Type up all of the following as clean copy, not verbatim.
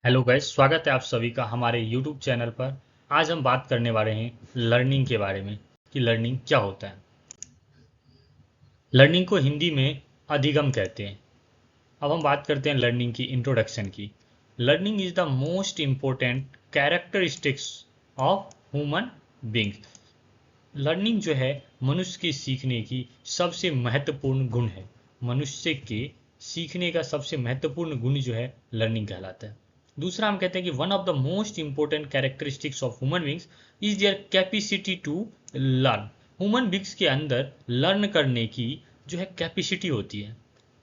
Hello guys, स्वागत है आप सभी का हमारे यूट्यूब चैनल पर। आज हम बात करने वाले हैं लर्निंग के बारे में कि लर्निंग क्या होता है। लर्निंग को हिंदी में अधिगम कहते हैं। अब हम बात करते हैं लर्निंग की इंट्रोडक्शन की। Learning is the most important characteristics of human being. Learning जो है मनुष्य के सीखने की सबसे महत्वपूर्ण गुण है। मनुष्य के सीखने का सबसे महत्वपूर्ण गुण जो है लर्निंग कहलाता है। दूसरा हम कहते हैं कि one of the most important characteristics of human beings is their capacity to learn. Human beings के अंदर लर्न करने की जो है कैपेसिटी होती है।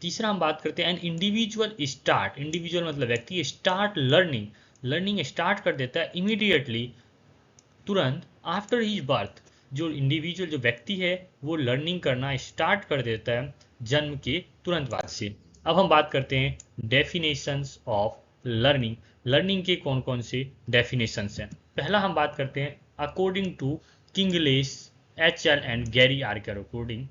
तीसरा हम बात करते हैं एन इंडिविजुअल स्टार्ट, इंडिविजुअल मतलब व्यक्ति स्टार्ट लर्निंग, लर्निंग स्टार्ट कर देता है इमीडिएटली, तुरंत आफ्टर हिज बर्थ। जो इंडिविजुअल जो व्यक्ति है वो लर्निंग करना स्टार्ट कर देता है जन्म के तुरंत बाद से। अब हम बात करते हैं डेफिनेशंस ऑफ लर्निंग। लर्निंग के कौन कौन से डेफिनेशंस हैं। पहला हम बात करते हैं according to Kingsley, H L and Garry Archer according.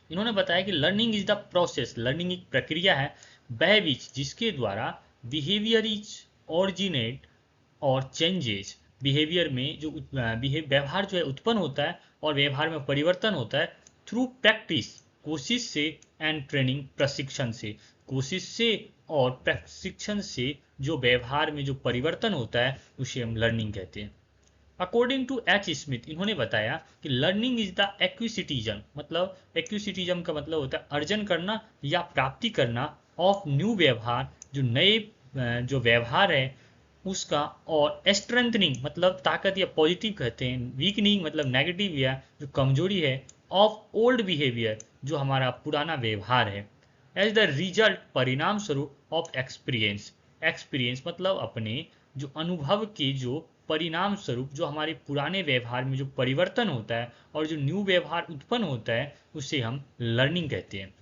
इन्होंने बताया कि learning is the process, learning एक प्रक्रिया है बाय विच, जिसके द्वारा बिहेवियर इज ओरिजिनेट और चेंजेस, बिहेवियर में जो व्यवहार जो है उत्पन्न होता है और व्यवहार में परिवर्तन होता है थ्रू प्रैक्टिस, कोशिश से, एंड ट्रेनिंग, प्रशिक्षण से। कोशिश से और प्रशिक्षण से जो व्यवहार में जो परिवर्तन होता है उसे हम लर्निंग कहते हैं। अकॉर्डिंग टू एच स्मिथ, इन्होंने बताया कि लर्निंग इज द एक्विसिटिज्म, मतलब एक्विसिटिज्म का मतलब होता है अर्जन करना या प्राप्ति करना ऑफ न्यू व्यवहार, जो नए जो व्यवहार है उसका, और स्ट्रेंथनिंग मतलब ताकत या पॉजिटिव कहते हैं, वीकनिंग मतलब नेगेटिव या जो कमजोरी है, ऑफ ओल्ड बिहेवियर जो हमारा पुराना व्यवहार है, एज द रिजल्ट परिणाम स्वरूप ऑफ एक्सपीरियंस। एक्सपीरियंस मतलब अपने जो अनुभव के जो परिणाम स्वरूप जो हमारे पुराने व्यवहार में जो परिवर्तन होता है और जो न्यू व्यवहार उत्पन्न होता है उसे हम लर्निंग कहते हैं।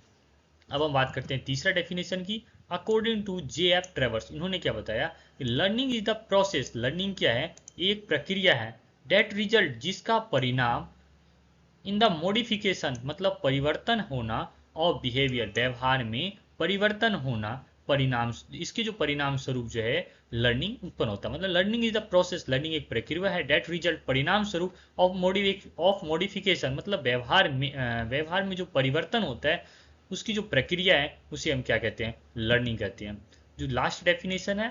अब हम बात करते हैं तीसरा डेफिनेशन की। According to J F Travers, इन्होंने क्या बताया कि learning is the process, learning क्या है, एक प्रक्रिया है, डेट रिजल्ट जिसका परिणाम, इन द मॉडिफिकेशन मतलब परिवर्तन होना, और बिहेवियर व्यवहार में परिवर्तन होना, परिणाम, इसके जो परिणाम स्वरूप जो है लर्निंग उत्पन्न होता है। मतलब learning is the process, learning एक प्रक्रिया है, डेट रिजल्ट परिणाम स्वरूप, ऑफ मॉडिफिकेशन मतलब व्यवहार में जो परिवर्तन होता है उसकी जो प्रक्रिया है उसे हम क्या कहते हैं, लर्निंग कहते हैं। जो लास्ट डेफिनेशन है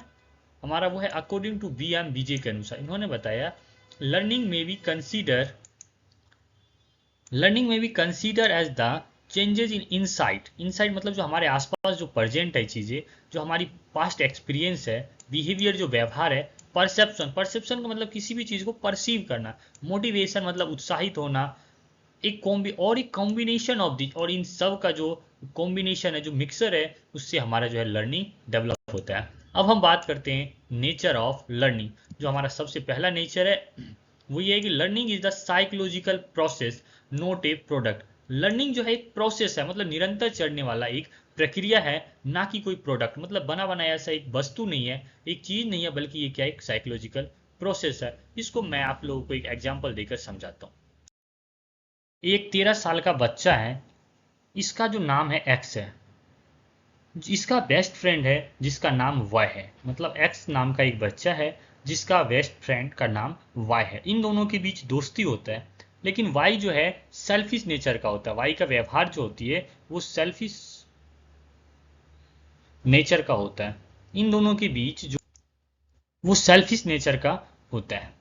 हमारा वो है अकॉर्डिंग टू बी एम बीजे के अनुसार, इन्होंने बताया लर्निंग में बी कंसीडर, लर्निंग में भी consider as the changes in insight. Insight मतलब जो हमारे आसपास जो प्रेजेंट है चीज़ें, जो हमारी पास्ट एक्सपीरियंस है, बिहेवियर जो व्यवहार है, परसेप्शन, परसेप्शन का मतलब किसी भी चीज़ को परसीव करना, मोटिवेशन मतलब उत्साहित होना, एक कॉम्बिनेशन ऑफ दिस, और इन सब का जो कॉम्बिनेशन है, जो मिक्सर है, उससे हमारा जो है लर्निंग डेवलप होता है। अब हम बात करते हैं नेचर ऑफ लर्निंग। जो हमारा सबसे पहला नेचर है वो ये है कि learning is the psychological process note A product. Learning जो है एक प्रोसेस है, मतलब निरंतर चलने वाला एक प्रक्रिया है, ना कि कोई प्रोडक्ट, मतलब बना बनाया ऐसा एक वस्तु नहीं है, एक चीज नहीं है, बल्कि ये क्या एक साइकोलॉजिकल प्रोसेस है। इसको मैं आप लोगों को एक एग्जांपल देकर समझाता हूँ। एक 13 साल का बच्चा है, इसका जो नाम है एक्स है, इसका बेस्ट फ्रेंड है जिसका नाम वाई है। मतलब एक्स नाम का एक बच्चा है जिसका बेस्ट फ्रेंड का नाम वाई है। इन दोनों के बीच दोस्ती होता है, लेकिन वाई जो है सेल्फिश नेचर का होता है। वाई का व्यवहार जो होती है वो सेल्फिश नेचर का होता है। इन दोनों के बीच जो वो सेल्फिश नेचर का होता है।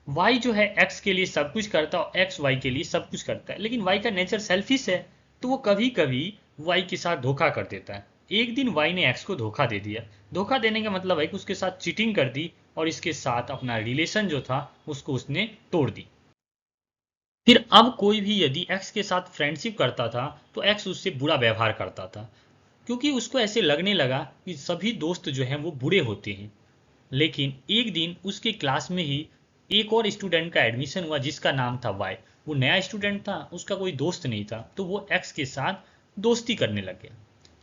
वाई जो है एक्स के लिए सब कुछ करता है और एक्स वाई के लिए सब कुछ करता है, लेकिन वाई का नेचर सेल्फिश है, तो वो कभी कभी वाई के साथ धोखा कर देता है। एक दिन वाई ने एक्स को धोखा दे दिया। धोखा देने का मतलब है कि उसके साथ चीटिंग कर दी और इसके साथ अपना रिलेशन जो था उसको उसने तोड़ दी। फिर अब कोई भी यदि एक्स के साथ फ्रेंडशिप करता था तो एक्स उससे बुरा व्यवहार करता था, क्योंकि उसको ऐसे लगने लगा कि सभी दोस्त जो हैं वो बुरे होते हैं। लेकिन एक दिन उसके क्लास में ही एक और स्टूडेंट का एडमिशन हुआ जिसका नाम था वाई। वो नया स्टूडेंट था, उसका कोई दोस्त नहीं था, तो वो एक्स के साथ दोस्ती करने लग गया।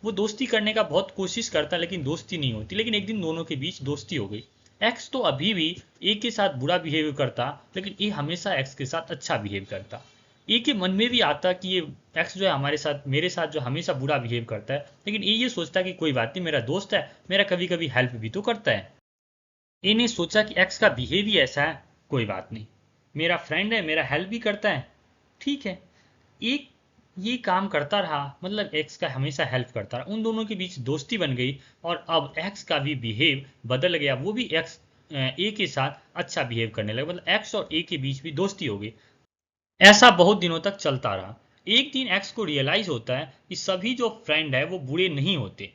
वो दोस्ती करने का बहुत कोशिश करता लेकिन दोस्ती नहीं होती। लेकिन एक दिन दोनों के बीच दोस्ती हो गई। एक्स तो अभी भी ए के साथ बुरा बिहेव करता, लेकिन ए हमेशा एक्स के साथ अच्छा बिहेव करता। ए के मन में भी आता कि ये एक्स जो है हमारे साथ, मेरे साथ जो हमेशा बुरा बिहेव करता है, लेकिन ये सोचता है कि कोई बात नहीं, मेरा दोस्त है, मेरा कभी कभी हेल्प भी तो करता है। ए ने सोचा कि एक्स का बिहेव ही ऐसा है, कोई बात नहीं, मेरा फ्रेंड है, मेरा हेल्प भी करता है, ठीक है। एक ये काम करता रहा, मतलब एक्स का हमेशा हेल्प करता रहा, उन दोनों के बीच दोस्ती बन गई, और अब एक्स का भी बिहेव बदल गया, वो भी एक्स ए के साथ अच्छा बिहेव करने लगा, मतलब एक्स और ए के बीच भी दोस्ती हो गई। ऐसा बहुत दिनों तक चलता रहा। एक दिन एक्स को रियलाइज होता है कि सभी जो फ्रेंड है वो बुरे नहीं होते।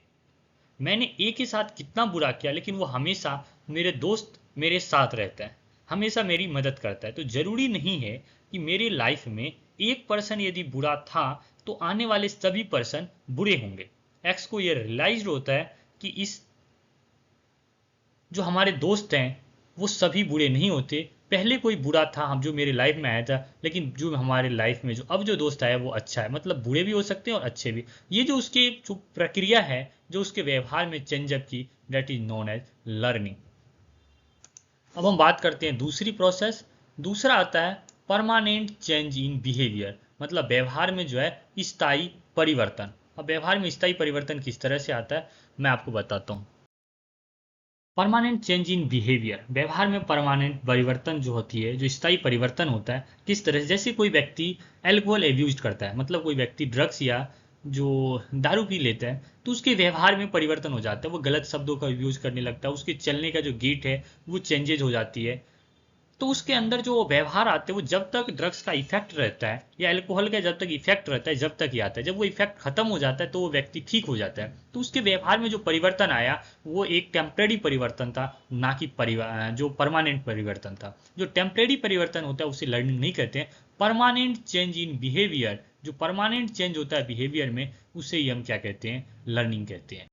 मैंने ए के साथ कितना बुरा किया, लेकिन वो हमेशा मेरे दोस्त मेरे साथ रहता है, हमेशा मेरी मदद करता है, तो जरूरी नहीं है कि मेरी लाइफ में एक पर्सन यदि बुरा था तो आने वाले सभी पर्सन बुरे होंगे। एक्स को यह रियलाइज होता है कि इस जो हमारे दोस्त हैं वो सभी बुरे नहीं होते, पहले कोई बुरा था हम जो मेरे लाइफ में आया था, लेकिन जो हमारे लाइफ में जो अब जो दोस्त आया वो अच्छा है, मतलब बुरे भी हो सकते हैं और अच्छे भी। ये जो उसकी जो प्रक्रिया है, जो उसके व्यवहार में चेंजअप की, that is known as learning. अब हम बात करते हैं दूसरी प्रोसेस। दूसरा आता है परमानेंट चेंज इन बिहेवियर, मतलब व्यवहार में जो है स्थायी परिवर्तन। अब व्यवहार में स्थायी परिवर्तन किस तरह से आता है मैं आपको बताता हूँ। परमानेंट चेंज इन बिहेवियर, व्यवहार में परमानेंट परिवर्तन जो होती है, जो स्थायी परिवर्तन होता है, किस तरह से, जैसे कोई व्यक्ति एल्कोहल एब्यूज करता है, मतलब कोई व्यक्ति ड्रग्स या जो दारू पी लेता है, तो उसके व्यवहार में परिवर्तन हो जाता है, वो गलत शब्दों का यूज करने लगता है, उसके चलने का जो गीट है वो चेंजेज हो जाती है। तो उसके अंदर जो व्यवहार आते हैं वो जब तक ड्रग्स का इफेक्ट रहता है या अल्कोहल का जब तक इफेक्ट रहता है जब तक ही आता है, जब वो इफेक्ट खत्म हो जाता है तो वो व्यक्ति ठीक हो जाता है। तो उसके व्यवहार में जो परिवर्तन आया वो एक टेम्परेरी परिवर्तन था, ना कि जो परमानेंट परिवर्तन था। जो टेम्परेरी परिवर्तन होता है उसे लर्निंग नहीं कहते हैं, परमानेंट चेंज इन बिहेवियर, जो परमानेंट चेंज होता है बिहेवियर में, उसे ही हम क्या कहते हैं, लर्निंग कहते हैं।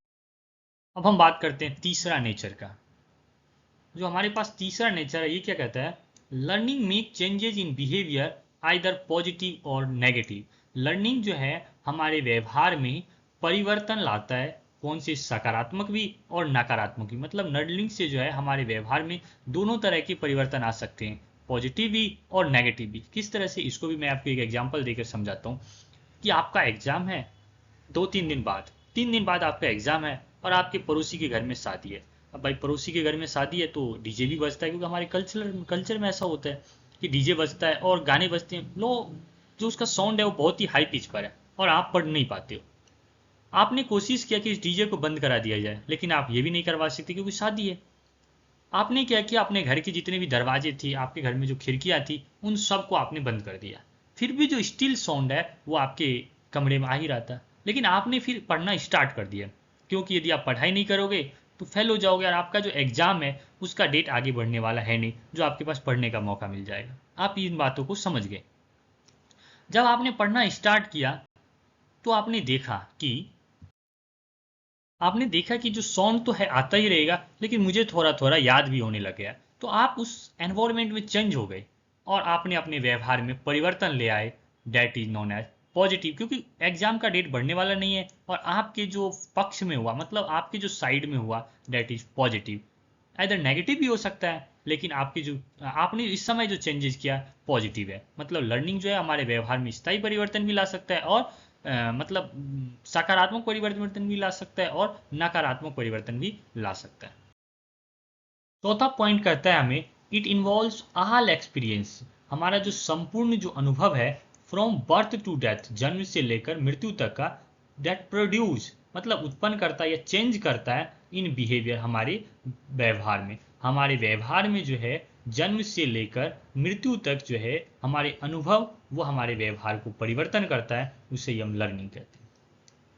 अब हम बात करते हैं तीसरा नेचर का। जो हमारे पास तीसरा नेचर है ये क्या कहता है, learning make changes in behaviour either positive और नेगेटिव। लर्निंग जो है हमारे व्यवहार में परिवर्तन लाता है, कौन से, सकारात्मक भी और नकारात्मक भी, मतलब लर्निंग से जो है हमारे व्यवहार में दोनों तरह के परिवर्तन आ सकते हैं, पॉजिटिव भी और नेगेटिव भी। किस तरह से, इसको भी मैं आपको एक एग्जाम्पल देकर समझाता हूँ। कि आपका एग्जाम है 2-3 दिन बाद, 3 दिन बाद आपका एग्जाम है और आपके पड़ोसी के घर में शादी है। अब भाई पड़ोसी के घर में शादी है तो डीजे भी बजता है, क्योंकि हमारे कल्चर में ऐसा होता है कि डीजे बजता है और गाने बजते हैं, लो जो उसका साउंड है वो बहुत ही हाई पिच पर है और आप पढ़ नहीं पाते हो। आपने कोशिश किया कि इस डीजे को बंद करा दिया जाए, लेकिन आप ये भी नहीं करवा सकते क्योंकि शादी है। आपने क्या किया, अपने घर के जितने भी दरवाजे थे, आपके घर में जो खिड़कियां थी, उन सबको आपने बंद कर दिया। फिर भी जो स्टिल साउंड है वो आपके कमरे में आ ही रहा था, लेकिन आपने फिर पढ़ना स्टार्ट कर दिया, क्योंकि यदि आप पढ़ाई नहीं करोगे तो फेल हो जाओगे और आपका जो एग्जाम है उसका डेट आगे बढ़ने वाला है नहीं, जो आपके पास पढ़ने का मौका मिल जाएगा। आप इन बातों को समझ गए। जब आपने पढ़ना स्टार्ट किया तो आपने देखा कि जो सॉन्ग तो है आता ही रहेगा, लेकिन मुझे थोड़ा थोड़ा याद भी होने लग गया। तो आप उस एनवायरनमेंट में चेंज हो गए और आपने अपने व्यवहार में परिवर्तन ले आए, that is known as positive, क्योंकि एग्जाम का डेट बढ़ने वाला नहीं है और आपके जो पक्ष में हुआ, मतलब आपके जो साइड में हुआ, दैट इज पॉजिटिव। इधर नेगेटिव भी हो सकता है, लेकिन आपकी जो आपने इस समय जो चेंजेस किया पॉजिटिव है। मतलब लर्निंग जो है हमारे व्यवहार में स्थायी परिवर्तन भी ला सकता है और मतलब सकारात्मक परिवर्तन भी ला सकता है और नकारात्मक परिवर्तन भी ला सकता है। चौथा पॉइंट कहता है हमें, इट इन्वॉल्व्स ऑल एक्सपीरियंस, हमारा जो संपूर्ण जो अनुभव है, फ्रॉम बर्थ टू डेथ, जन्म से लेकर मृत्यु तक का, दैट प्रोड्यूस, मतलब उत्पन्न करता है या चेंज करता है, इन बिहेवियर, हमारे व्यवहार में। हमारे व्यवहार में जो है जन्म से लेकर मृत्यु तक जो है हमारे अनुभव, वो हमारे व्यवहार को परिवर्तन करता है, उसे हम लर्निंग कहते हैं।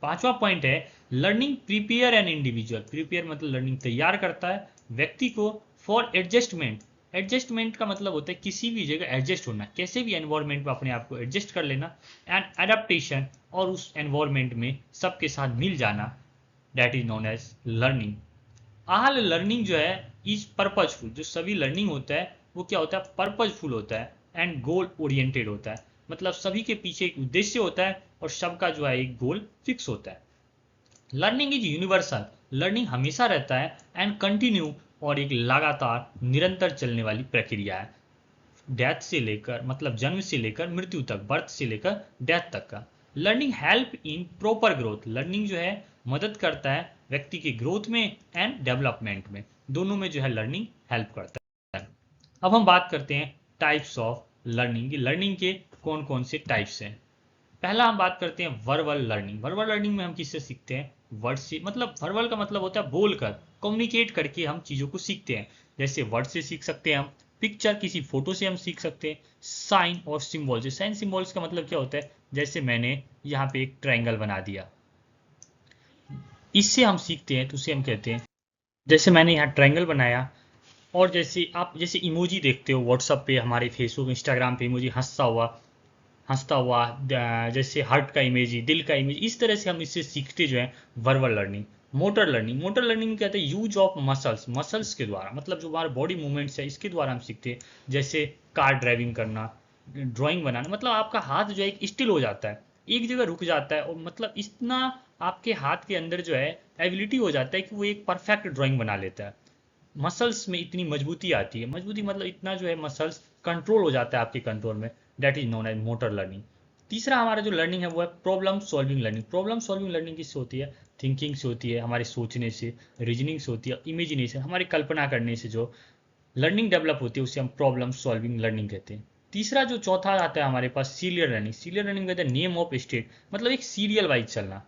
पांचवा पॉइंट है, learning prepare an individual, prepare मतलब लर्निंग तैयार करता है व्यक्ति को फॉर एडजस्टमेंट। एडजस्टमेंट का मतलब होता है किसी भी जगह एडजस्ट होना, कैसे भी एनवायरनमेंट में अपने आप को एडजस्ट कर लेना, एंड एडेप्टेशन, और उस एनवायरनमेंट में सबके साथ मिल जाना, that is known as learning. All learning जो है इज पर्पजफुल, जो सभी लर्निंग होता है वो क्या होता है, पर्पजफुल होता है एंड गोल ओरिएंटेड होता है, मतलब सभी के पीछे एक उद्देश्य होता है और सबका जो है एक गोल फिक्स होता है। लर्निंग इज यूनिवर्सल, लर्निंग हमेशा रहता है एंड कंटिन्यू, और एक लगातार निरंतर चलने वाली प्रक्रिया है। डेथ से लेकर मतलब जन्म से लेकर मृत्यु तक, बर्थ से लेकर डेथ तक का। Learning help in proper growth, learning जो है मदद करता है व्यक्ति की ग्रोथ में एंड डेवलपमेंट में, दोनों में जो है लर्निंग हेल्प करता है। अब हम बात करते हैं टाइप्स ऑफ लर्निंग, लर्निंग के कौन कौन से टाइप्स हैं। पहला हम बात करते हैं वर्बल लर्निंग। वर्बल लर्निंग में हम किससे सीखते हैं, वर्ड से, मतलब वर्बल का मतलब होता है बोलकर, कम्युनिकेट करके हम चीज़ों को सीखते हैं। जैसे वर्ड से सीख सकते हैं हम, पिक्चर किसी फोटो से हम सीख सकते हैं, साइन और सिंबल से। साइन सिंबल्स का मतलब क्या होता है, जैसे मैंने यहाँ पे एक ट्रायंगल बना दिया, इससे हम सीखते हैं, तो उसे हम कहते हैं, जैसे मैंने यहाँ ट्रायंगल बनाया, और जैसे आप जैसे इमोजी देखते हो व्हाट्सअप पे, हमारे फेसबुक इंस्टाग्राम पे इमोजी हंसता हुआ जैसे हार्ट का इमेज, दिल का इमेज, इस तरह से हम इससे सीखते जो है verbal learning. Motor learning, motor learning कहते हैं यूज ऑफ मसल्स, मसल्स के द्वारा, मतलब जो हमारे बॉडी मूवमेंट्स है इसके द्वारा हम सीखते हैं। जैसे कार ड्राइविंग करना, ड्राइंग बनाना, मतलब आपका हाथ जो है एक स्टिल हो जाता है, एक जगह रुक जाता है, और मतलब इतना आपके हाथ के अंदर जो है एबिलिटी हो जाता है कि वो एक परफेक्ट ड्राइंग बना लेता है। मसल्स में इतनी मजबूती आती है, मजबूती मतलब इतना जो है मसल्स कंट्रोल हो जाता है आपके कंट्रोल में, that is known as motor learning. तीसरा हमारा जो लर्निंग है वो है problem solving learning. Problem solving learning किससे होती है, थिंकिंग से होती है, हमारे सोचने से, रीजनिंग से होती है, इमेजिनेशन, हमारी कल्पना करने से जो लर्निंग डेवलप होती है उसे हम प्रॉब्लम सॉल्विंग लर्निंग कहते हैं। तीसरा जो चौथा आता है हमारे पास सीरियल लर्निंग। सीरियल लर्निंग कहते हैं नेम ऑफ स्टेट, मतलब एक सीरियल वाइज चलना,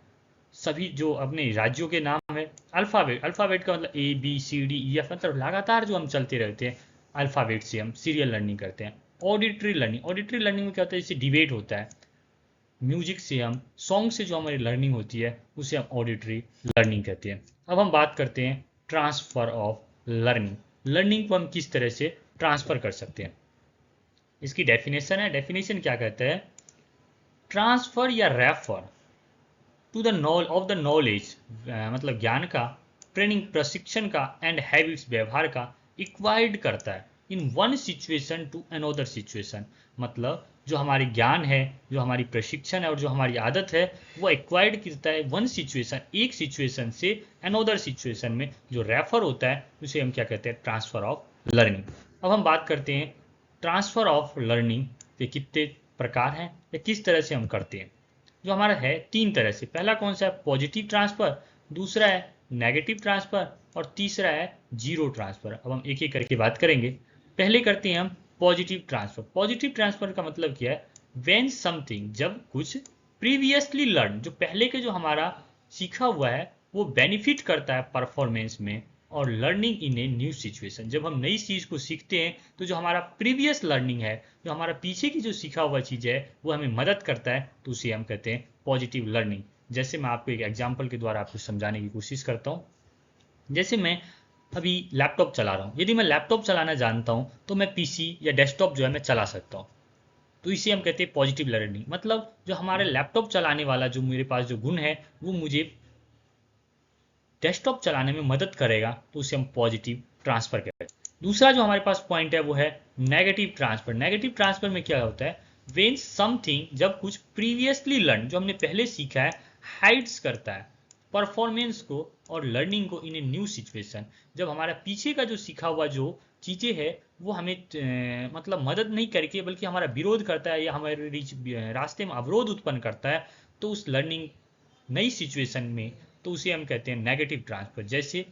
सभी जो अपने राज्यों के नाम है, अल्फ़ाबेट, अल्फ़ाबेट का मतलब A B C D E F, मतलब लगातार जो हम चलते रहते हैं अल्फ़ाबेट से, हम सीरियल लर्निंग करते हैं। ऑडिटरी लर्निंग, ऑडिटरी लर्निंग में क्या होता है, जैसे डिबेट होता है, म्यूजिक से हम, सॉन्ग से जो हमारी लर्निंग होती है उसे हम ऑडिटरी लर्निंग कहते हैं। अब हम बात करते हैं ट्रांसफर ऑफ लर्निंग, लर्निंग को हम किस तरह से ट्रांसफर कर सकते हैं। इसकी डेफिनेशन है, डेफिनेशन क्या कहता है, ट्रांसफर या refer to the know of the knowledge, मतलब ज्ञान का, ट्रेनिंग प्रशिक्षण का, एंड हैबिट्स व्यवहार का, इक्वायर्ड करता है in one situation to another situation. मतलब जो हमारी ज्ञान है, जो हमारी प्रशिक्षण है, और जो हमारी आदत है, वो एक्वायर्ड करता है वन सिचुएशन, एक सिचुएशन से अनदर सिचुएशन में, जो रेफर होता है उसे हम क्या कहते हैं, ट्रांसफर ऑफ लर्निंग। अब हम बात करते हैं ट्रांसफर ऑफ लर्निंग के कितने प्रकार हैं या किस तरह से हम करते हैं। जो हमारा है तीन तरह से, पहला कौन सा है, पॉजिटिव ट्रांसफर, दूसरा है नेगेटिव ट्रांसफर, और तीसरा है जीरो ट्रांसफर। अब हम एक एक करके बात करेंगे। पहले करते हैं हम पॉजिटिव ट्रांसफर। पॉजिटिव ट्रांसफर का मतलब क्या है, व्हेन समथिंग, जब कुछ, प्रीवियसली लर्न, जो पहले के जो हमारा सीखा हुआ है वो बेनिफिट करता है परफॉर्मेंस में, और learning in a new situation, जब हम नई चीज़ को सीखते हैं तो जो हमारा प्रीवियस लर्निंग है, जो हमारा पीछे की जो सीखा हुआ चीज़ है वो हमें मदद करता है, तो उसे हम कहते हैं पॉजिटिव लर्निंग। जैसे मैं आपको एक एग्जांपल के द्वारा आपको समझाने की कोशिश करता हूँ। जैसे मैं अभी लैपटॉप चला रहा हूँ, यदि मैं लैपटॉप चलाना जानता हूँ तो मैं पीसी या डेस्कटॉप जो है मैं चला सकता हूँ, तो इसे हम कहते हैं पॉजिटिव लर्निंग। मतलब जो हमारे लैपटॉप चलाने वाला जो मेरे पास जो गुण है वो मुझे डेस्कटॉप चलाने में मदद करेगा, तो उसे हम पॉजिटिव ट्रांसफर कहते हैं। दूसरा जो हमारे पास पॉइंट है वो है नेगेटिव ट्रांसफर। नेगेटिव ट्रांसफर में क्या होता है, वेन समथिंग, जब कुछ प्रीवियसली लर्न, जो हमने पहले सीखा है, हाइड्स करता है परफॉर्मेंस को और लर्निंग को इन ए न्यू सिचुएशन, जब हमारा पीछे का जो सीखा हुआ जो चीज़ें है वो हमें मतलब मदद नहीं करके बल्कि हमारा विरोध करता है या हमारे रास्ते में अवरोध उत्पन्न करता है, तो उस लर्निंग नई सिचुएशन में, तो उसे हम कहते हैं नेगेटिव ट्रांसफर। जैसे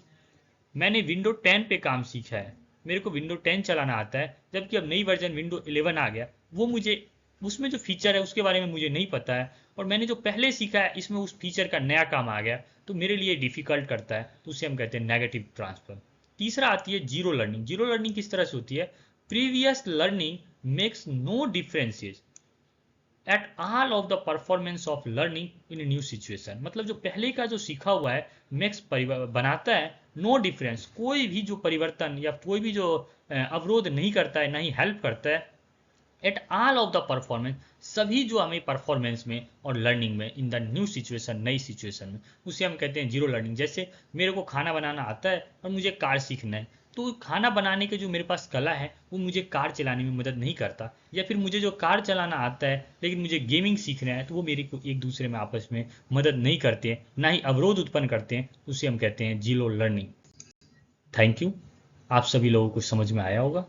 मैंने विंडो 10 पे काम सीखा है, मेरे को विंडो 10 चलाना आता है, जबकि अब नई वर्जन विंडो 11 आ गया, वो मुझे उसमें जो फीचर है उसके बारे में मुझे नहीं पता है, और मैंने जो पहले सीखा है इसमें उस फीचर का नया काम आ गया, तो मेरे लिए डिफिकल्ट करता है, तो उसे हम कहते हैं नेगेटिव ट्रांसफर। तीसरा आती है जीरो लर्निंग। जीरो लर्निंग किस तरह से होती है, previous learning makes no differences at all of the performance of learning in new situation. मतलब जो पहले का जो सीखा हुआ है मैक्स बनाता है नो डिफरेंस, कोई भी जो परिवर्तन या कोई भी जो अवरोध नहीं करता है, ना ही हेल्प करता है, eight all of the performance, सभी जो हमें परफॉर्मेंस में और लर्निंग में इन द न्यू सिचुएशन, नई सिचुएशन में, उसे हम कहते हैं जीरो लर्निंग। जैसे मेरे को खाना बनाना आता है और मुझे कार सीखना है, तो खाना बनाने के जो मेरे पास कला है वो मुझे कार चलाने में मदद नहीं करता, या फिर मुझे जो कार चलाना आता है लेकिन मुझे गेमिंग सीखना है, तो वो मेरे को एक दूसरे में आपस में मदद नहीं करते हैं, ना ही अवरोध उत्पन्न करते हैं, उसे हम कहते हैं जीरो लर्निंग। थैंक यू, आप सभी लोगों को समझ में आया होगा।